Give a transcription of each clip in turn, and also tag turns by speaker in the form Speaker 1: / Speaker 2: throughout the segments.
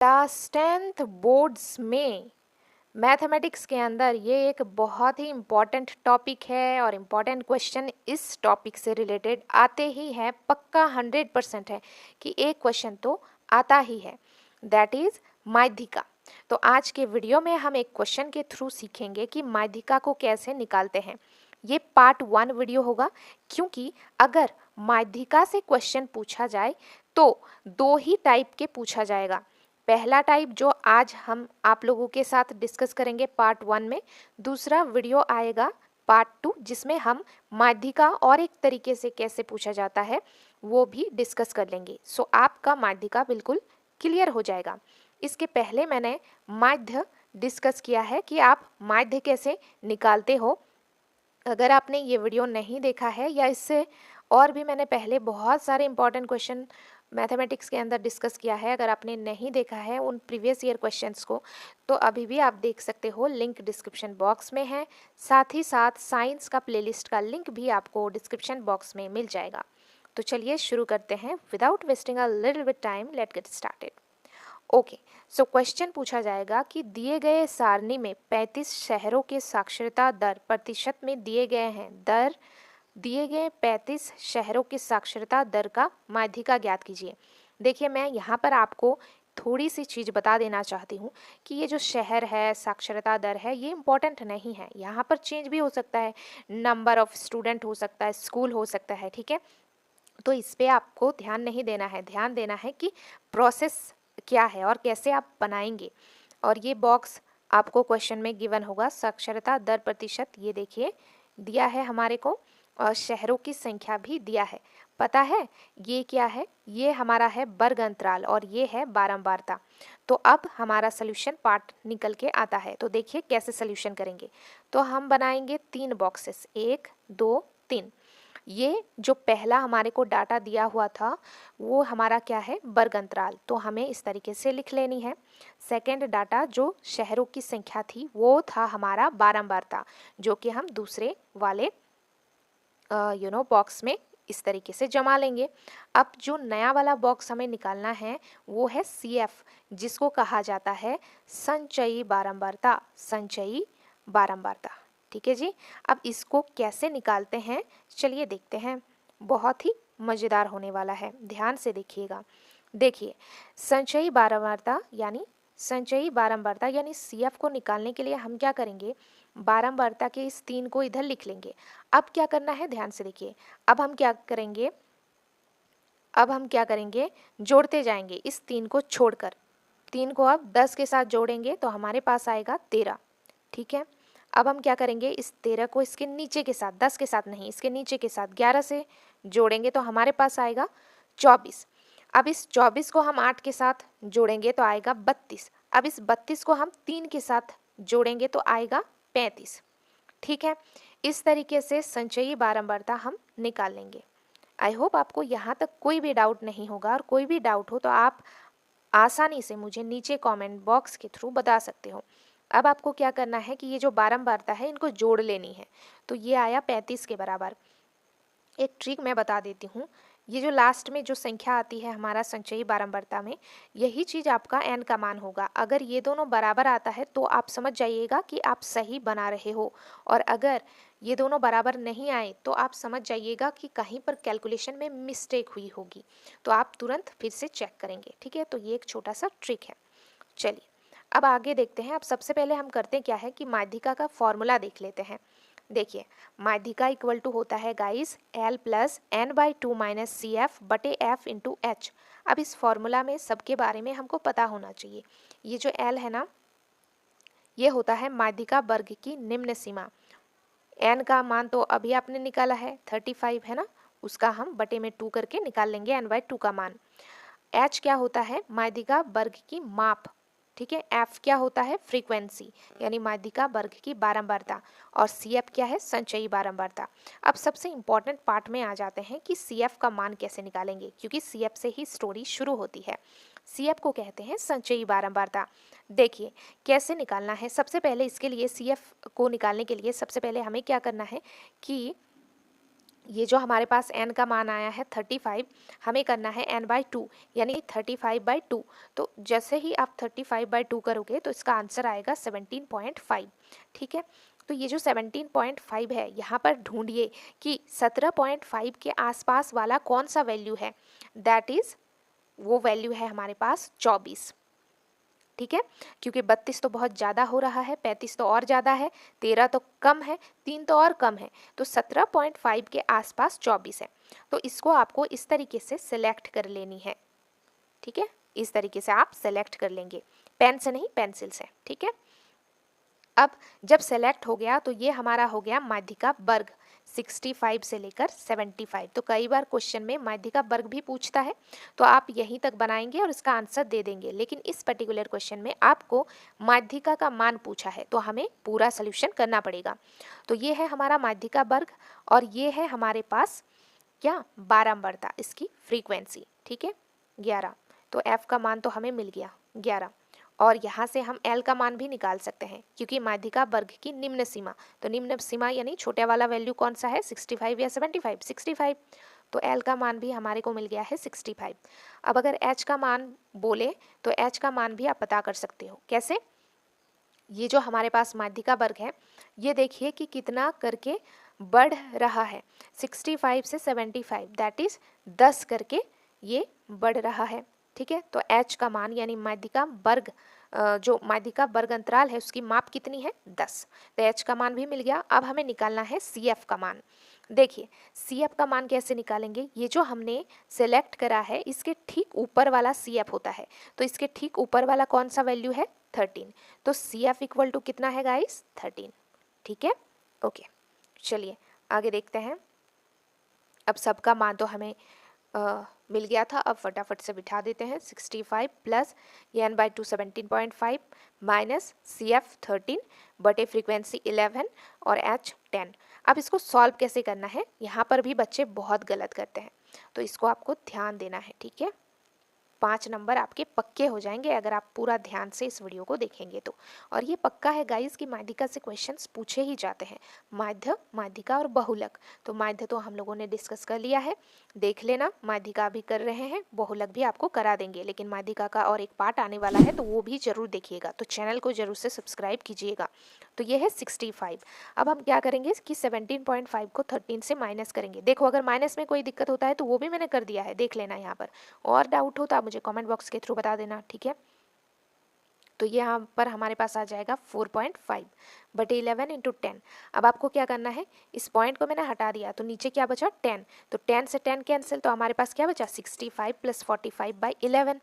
Speaker 1: Class 10th boards में mathematics के अंदर ये एक बहुत ही इम्पॉर्टेंट टॉपिक है और इम्पॉर्टेंट क्वेश्चन इस टॉपिक से रिलेटेड आते ही हैं। पक्का 100% है कि एक क्वेश्चन तो आता ही है, दैट इज़ माध्यिका। तो आज के वीडियो में हम एक क्वेश्चन के थ्रू सीखेंगे कि माध्यिका को कैसे निकालते हैं। ये पार्ट 1 वीडियो होगा, क्योंकि अगर माध्यिका से क्वेश्चन पूछा जाए तो दो ही टाइप के पूछा जाएगा। पहला टाइप जो आज हम आप लोगों के साथ डिस्कस करेंगे पार्ट 1 में, दूसरा वीडियो आएगा पार्ट 2 जिसमें हम माध्यिका और एक तरीके से कैसे पूछा जाता है वो भी डिस्कस कर लेंगे। सो आपका माध्यिका बिल्कुल क्लियर हो जाएगा। इसके पहले मैंने माध्य डिस्कस किया है कि आप माध्य कैसे निकालते हो। अगर आपने ये वीडियो नहीं देखा है या इससे और भी मैंने पहले बहुत सारे इंपॉर्टेंट क्वेश्चन मैथमेटिक्स के अंदर डिस्कस किया है, अगर आपने नहीं देखा है उन प्रीवियस ईयर क्वेश्चंस को, तो अभी भी आप देख सकते हो, लिंक डिस्क्रिप्शन बॉक्स में है। साथ ही साथ साइंस का प्लेलिस्ट का लिंक भी आपको डिस्क्रिप्शन बॉक्स में मिल जाएगा। तो चलिए शुरू करते हैं। Without wasting a little bit time, let get started. Okay, so question पूछा जाएगा कि दिए गए सारणी में 35 शहरों के साक्षरता दर प्रतिशत में दिए गए हैं। दिए गए 35 शहरों की साक्षरता दर का माध्यिका ज्ञात कीजिए। देखिए, मैं यहाँ पर आपको थोड़ी सी चीज़ बता देना चाहती हूँ कि ये जो शहर है, साक्षरता दर है, ये इम्पोर्टेंट नहीं है। यहाँ पर चेंज भी हो सकता है, नंबर ऑफ स्टूडेंट हो सकता है, स्कूल हो सकता है, ठीक है। तो इस पे आपको ध्यान नहीं देना है, ध्यान देना है कि प्रोसेस क्या है और कैसे आप बनाएंगे। और ये बॉक्स आपको क्वेश्चन में गिवन होगा, साक्षरता दर प्रतिशत, ये देखिए दिया है हमारे को, और शहरों की संख्या भी दिया है। पता है ये क्या है? ये हमारा है वर्ग अंतराल और ये है बारंबारता। तो अब हमारा सोल्यूशन पार्ट निकल के आता है। तो देखिए कैसे सोल्यूशन करेंगे। तो हम बनाएंगे 3 बॉक्सेस, 1 2 3। ये जो पहला हमारे को डाटा दिया हुआ था वो हमारा क्या है? वर्ग अंतराल, तो हमें इस तरीके से लिख लेनी है। सेकंड डाटा जो शहरों की संख्या थी वो था हमारा बारंबारता, जो कि हम दूसरे वाले बॉक्स में इस तरीके से जमा लेंगे। अब जो नया वाला बॉक्स हमें निकालना है वो है CF, जिसको कहा जाता है संचयी बारंबारता, संचयी बारंबारता। ठीक है जी। अब इसको कैसे निकालते हैं चलिए देखते हैं। बहुत ही मज़ेदार होने वाला है, ध्यान से देखिएगा। देखिए, संचयी बारंबारता यानी CF को निकालने के लिए हम क्या करेंगे? बारंबारता के इस 3 को इधर लिख लेंगे। अब क्या करना है, ध्यान से देखिए। अब हम क्या करेंगे? जोड़ते जाएंगे इस 3 को छोड़कर। 3 को अब 10 के साथ जोड़ेंगे तो हमारे पास आएगा 13। ठीक है। अब हम क्या करेंगे? इस 13 को इसके नीचे के साथ, 10 के साथ नहीं, इसके नीचे के साथ 11 से जोड़ेंगे तो हमारे पास आएगा 24। अब इस 24 को हम 8 के साथ जोड़ेंगे तो आएगा 32। अब इस 32 को हम 3 के साथ जोड़ेंगे तो आएगा 35। ठीक है। इस तरीके से संचयी बारंबारता हम निकाल लेंगे। आई होप आपको यहाँ तक कोई भी डाउट नहीं होगा, और कोई भी डाउट हो तो आप आसानी से मुझे नीचे कमेंट बॉक्स के थ्रू बता सकते हो। अब आपको क्या करना है कि ये जो बारंबारता है इनको जोड़ लेनी है। तो ये आया 35 के बराबर। एक ट्रिक मैं बता देती हूँ। ये जो लास्ट में जो संख्या आती है हमारा संचयी बारंबारता में, यही चीज़ आपका n का मान होगा। अगर ये दोनों बराबर आता है तो आप समझ जाइएगा कि आप सही बना रहे हो, और अगर ये दोनों बराबर नहीं आए तो आप समझ जाइएगा कि कहीं पर कैलकुलेशन में मिस्टेक हुई होगी। तो आप तुरंत फिर से चेक करेंगे। ठीक है, तो ये एक छोटा सा ट्रिक है। चलिए अब आगे देखते हैं। अब सबसे पहले हम करते क्या है कि माध्यिका का फॉर्मूला देख लेते हैं। देखिए, माध्यिका इक्वल टू होता है guys L plus n/2 minus CF बटे F इंटू H। अब इस फॉर्मूला में सबके बारे में हमको पता होना चाहिए। ये जो L है ना, ये होता है माध्यिका वर्ग की निम्न सीमा। n का मान तो अभी आपने निकाला है 35 है ना, उसका हम बटे में 2 करके निकाल लेंगे n/2 का मान। H क्या होता है? माध्यिका वर्ग की माप। ठीक है। F क्या होता है? फ्रीक्वेंसी, यानी माध्यिका वर्ग की बारंबारता। और CF क्या है? संचयी बारंबारता। अब सबसे इंपॉर्टेंट पार्ट में आ जाते हैं कि CF का मान कैसे निकालेंगे, क्योंकि CF से ही स्टोरी शुरू होती है। CF को कहते हैं संचयी बारंबारता। देखिए कैसे निकालना है। सबसे पहले इसके लिए CF को निकालने के लिए सबसे पहले हमें क्या करना है कि ये जो हमारे पास n का मान आया है 35, हमें करना है n/2 यानी 35/2। तो जैसे ही आप 35/2 करोगे तो इसका आंसर आएगा 17.5। ठीक है, तो ये जो 17.5 है यहाँ पर ढूंढिए कि 17.5 के आसपास वाला कौन सा वैल्यू है। दैट इज़ वो वैल्यू है हमारे पास 24। ठीक है, क्योंकि 32 तो बहुत ज़्यादा हो रहा है, 35 तो और ज़्यादा है, 13 तो कम है, 3 तो और कम है, तो 17.5 के आसपास 24 है। तो इसको आपको इस तरीके से सिलेक्ट कर लेनी है। ठीक है, इस तरीके से आप सेलेक्ट कर लेंगे, पेन से नहीं पेंसिल से। ठीक है, अब जब सेलेक्ट हो गया तो ये हमारा हो गया माध्यिका वर्ग 65 से लेकर 75। तो कई बार क्वेश्चन में माध्यिका वर्ग भी पूछता है, तो आप यहीं तक बनाएंगे और इसका आंसर दे देंगे। लेकिन इस पर्टिकुलर क्वेश्चन में आपको माध्यिका का मान पूछा है, तो हमें पूरा सोल्यूशन करना पड़ेगा। तो ये है हमारा माध्यिका वर्ग और ये है हमारे पास क्या बारंबारता, इसकी फ्रीक्वेंसी। ठीक है, 11। तो एफ का मान तो हमें मिल गया 11, और यहाँ से हम एल का मान भी निकाल सकते हैं क्योंकि माध्यिका वर्ग की निम्न सीमा, तो निम्न सीमा यानी छोटे वाला वैल्यू कौन सा है, 65 या 75, 65। तो एल का मान भी हमारे को मिल गया है 65। अब अगर एच का मान बोले तो एच का मान भी आप पता कर सकते हो। कैसे, ये जो हमारे पास माध्यिका वर्ग है ये देखिए कि कितना करके बढ़ रहा है, 65 से 75, दैट इज 10 करके ये बढ़ रहा है। ठीक है, तो h का मान यानी माध्यिका वर्ग जो माध्यिका वर्ग अंतराल है उसकी माप कितनी है, 10। तो h का मान भी मिल गया। अब हमें निकालना है CF का मान। देखिए CF का मान कैसे निकालेंगे, ये जो हमने सेलेक्ट करा है इसके ठीक ऊपर वाला CF होता है, तो इसके ठीक ऊपर वाला कौन सा वैल्यू है, 13। तो CF इक्वल टू कितना है गाइस, 13। ठीक है, ओके, चलिए आगे देखते हैं। अब सबका मान तो हमें मिल गया था, अब फटाफट से बिठा देते हैं। 65 प्लस ये n/2 17.5 माइनस CF 13 बटे फ्रीक्वेंसी 11 और H 10। अब इसको सॉल्व कैसे करना है, यहाँ पर भी बच्चे बहुत गलत करते हैं, तो इसको आपको ध्यान देना है। ठीक है, 5 नंबर आपके पक्के हो जाएंगे अगर आप पूरा ध्यान से इस वीडियो को देखेंगे तो। और ये पक्का है गाइस कि माध्यिका से क्वेश्चंस पूछे ही जाते हैं, माध्य, माध्यिका और बहुलक। तो माध्य तो हम लोगों ने डिस्कस कर लिया है, देख लेना, माध्यिका भी कर रहे हैं, बहुलक भी आपको करा देंगे, लेकिन माध्यिका का और एक पार्ट आने वाला है तो वो भी जरूर देखिएगा। तो चैनल को जरूर से सब्सक्राइब कीजिएगा। तो ये है 65। अब हम क्या करेंगे कि 17.5 को 13 से माइनस करेंगे। देखो अगर माइनस में कोई दिक्कत होता है तो वो भी मैंने कर दिया है, देख लेना यहाँ पर। और डाउट हो तो आप मुझे कमेंट बॉक्स के थ्रू बता देना। ठीक है, तो यहाँ पर हमारे पास आ जाएगा 4.5 बटे 11 इंटू 10। अब आपको क्या करना है, इस पॉइंट को मैंने हटा दिया तो नीचे क्या बचा, 10। तो 10 से 10 कैंसिल, तो हमारे पास क्या बचा, 65 प्लस 45/11।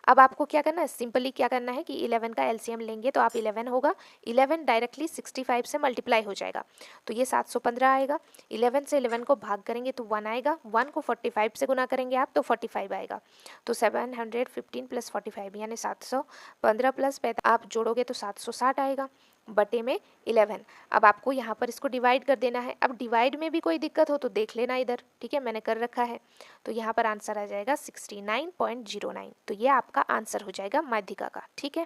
Speaker 1: अब आपको क्या करना है, सिंपली क्या करना है कि 11 का एलसीएम लेंगे तो आप 11 होगा, 11 डायरेक्टली 65 से मल्टीप्लाई हो जाएगा, तो ये 715 आएगा। 11 से 11 को भाग करेंगे तो 1 आएगा, 1 को 45 से गुना करेंगे आप तो 45 आएगा। तो 715 प्लस 45 यानी 715 प्लस आप जोड़ोगे तो 760 आएगा बटे में 11। अब आपको यहाँ पर इसको डिवाइड कर देना है। अब डिवाइड में भी कोई दिक्कत हो तो देख लेना इधर, ठीक है, मैंने कर रखा है। तो यहाँ पर आंसर आ जाएगा 69.09। तो ये आपका आंसर हो जाएगा माध्यिका का। ठीक है।